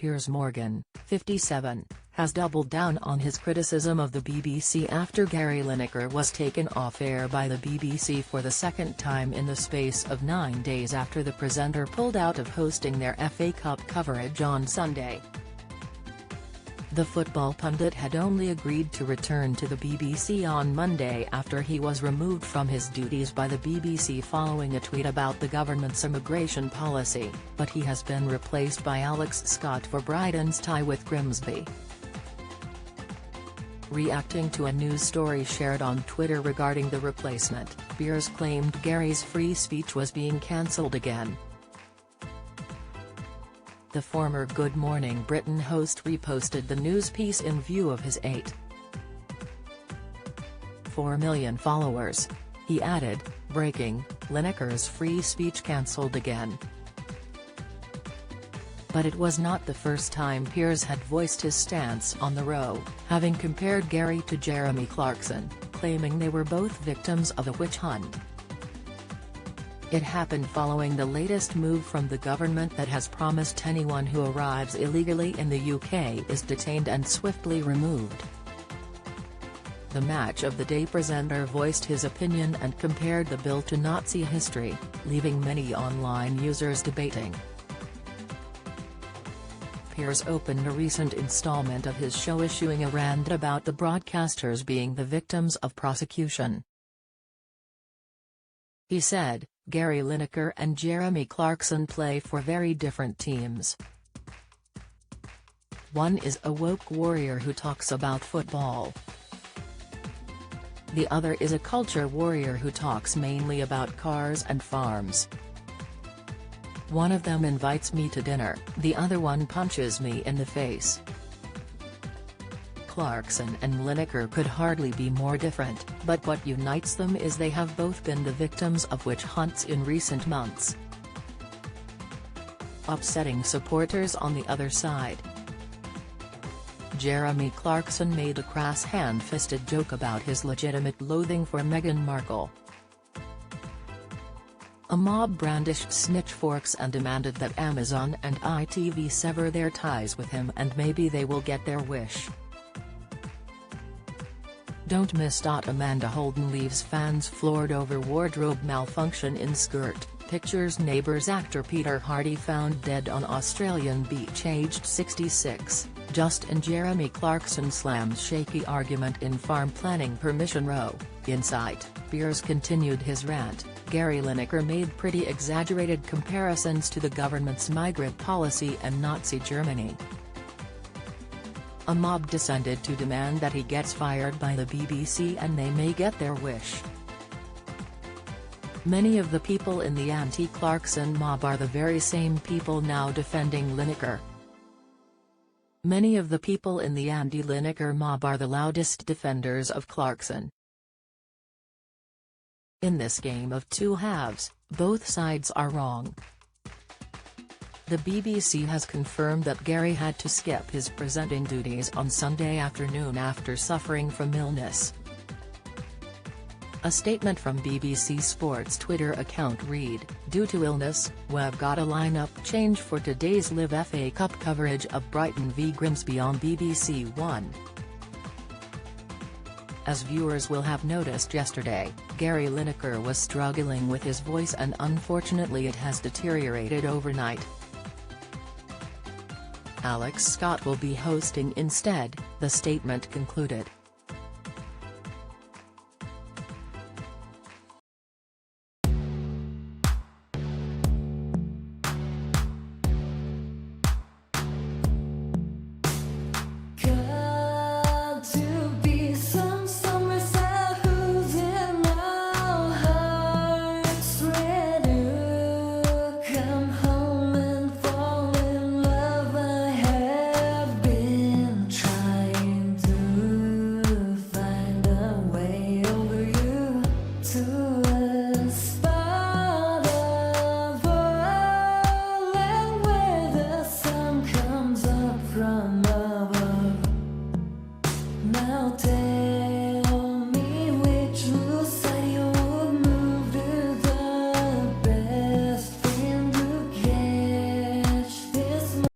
Piers Morgan, 57, has doubled down on his criticism of the BBC after Gary Lineker was taken off air by the BBC for the second time in the space of 9 days after the presenter pulled out of hosting their FA Cup coverage on Sunday. The football pundit had only agreed to return to the BBC on Monday after he was removed from his duties by the BBC following a tweet about the government's immigration policy, but he has been replaced by Alex Scott for Brighton's tie with Grimsby. Reacting to a news story shared on Twitter regarding the replacement, Piers claimed Gary's free speech was being cancelled again. The former Good Morning Britain host reposted the news piece in view of his 8.4 million followers. He added, "Breaking, Lineker's free speech cancelled again." But it was not the first time Piers had voiced his stance on the row, having compared Gary to Jeremy Clarkson, claiming they were both victims of a witch hunt. It happened following the latest move from the government that has promised anyone who arrives illegally in the UK is detained and swiftly removed. The Match of the Day presenter voiced his opinion and compared the bill to Nazi history, leaving many online users debating. Piers opened a recent installment of his show issuing a rant about the broadcasters being the victims of prosecution. He said, "Gary Lineker and Jeremy Clarkson play for very different teams. One is a woke warrior who talks about football. The other is a culture warrior who talks mainly about cars and farms. One of them invites me to dinner, the other one punches me in the face." Clarkson and Lineker could hardly be more different, but what unites them is they have both been the victims of witch hunts in recent months, upsetting supporters on the other side. Jeremy Clarkson made a crass hand-fisted joke about his legitimate loathing for Meghan Markle. A mob brandished snitchforks and demanded that Amazon and ITV sever their ties with him and maybe they will get their wish. Don't miss. Amanda Holden leaves fans floored over wardrobe malfunction in skirt. Pictures. Neighbours. Actor Peter Hardy found dead on Australian beach aged 66, Just and Jeremy Clarkson slams shaky argument in farm planning permission row. Insight. Piers continued his rant. Gary Lineker made pretty exaggerated comparisons to the government's migrant policy and Nazi Germany. A mob descended to demand that he gets fired by the BBC and they may get their wish. Many of the people in the anti-Clarkson mob are the very same people now defending Lineker. Many of the people in the anti-Lineker mob are the loudest defenders of Clarkson. In this game of two halves, both sides are wrong. The BBC has confirmed that Gary had to skip his presenting duties on Sunday afternoon after suffering from illness. A statement from BBC Sports Twitter account read, "Due to illness, we've got a lineup change for today's Live FA Cup coverage of Brighton v Grimsby on BBC One." As viewers will have noticed yesterday, Gary Lineker was struggling with his voice and unfortunately it has deteriorated overnight. Alex Scott will be hosting instead, the statement concluded.